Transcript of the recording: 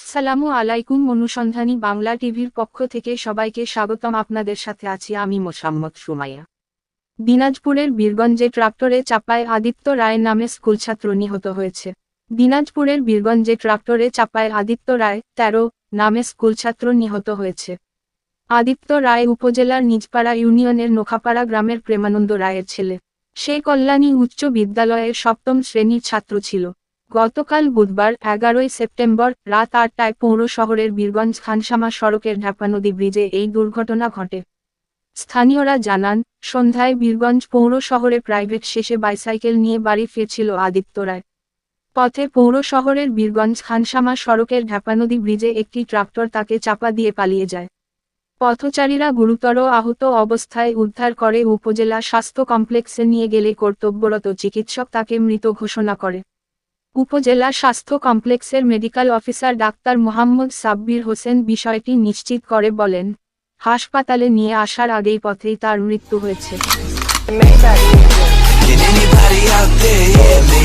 আসসালামু আলাইকুম। অনুসন্ধানী বাংলা টিভির পক্ষ থেকে সবাইকে স্বাগতম। আপনাদের সাথে আছি আমি মোসাম্মদ সুমাইয়া। দিনাজপুরের বীরগঞ্জে ট্রাক্টরে চাপায় আদিত্য রায় নামে স্কুলছাত্র নিহত হয়েছে। দিনাজপুরের বীরগঞ্জে ট্রাক্টরে চাপায় আদিত্য রায় 13 নামে স্কুলছাত্র নিহত হয়েছে। আদিত্য রায় উপজেলার নিজপাড়া ইউনিয়নের নোখাপাড়া গ্রামের প্রেমানন্দ রায়ের ছেলে। সে কল্যাণী উচ্চ বিদ্যালয়ের 7ম শ্রেণীর ছাত্র ছিল। গতকাল বুধবার 11 সেপ্টেম্বর রাত 8টায় পৌর শহরের বীরগঞ্জ খানসামা সড়কের ঢাপানদী ব্রিজে এই দুর্ঘটনা ঘটে। স্থানীয়রা জানান, সন্ধ্যায় বীরগঞ্জ পৌর শহরে প্রাইভেট শেষে বাইসাইকেল নিয়ে বাড়ি ফিরছিল আদিত্য রায়। পথে পৌর শহরের বীরগঞ্জ খানসামা সড়কের ঢাপানদী ব্রিজে একটি ট্রাক্টর তাকে চাপা দিয়ে পালিয়ে যায়। পথচারীরা গুরুতর আহত অবস্থায় উদ্ধার করে উপজেলা স্বাস্থ্য কমপ্লেক্সে নিয়ে গেলে কর্তব্যরত চিকিৎসক তাকে মৃত ঘোষণা করে। উপজেলা স্বাস্থ্য কমপ্লেক্সের medical officer doctor Mohammad Sabbir Hossain বিষয়টি নিশ্চিত করে বলেন, হাসপাতালে নিয়ে আসার আগেই পথেই তার মৃত্যু হয়েছে। Can anybody out there hear me?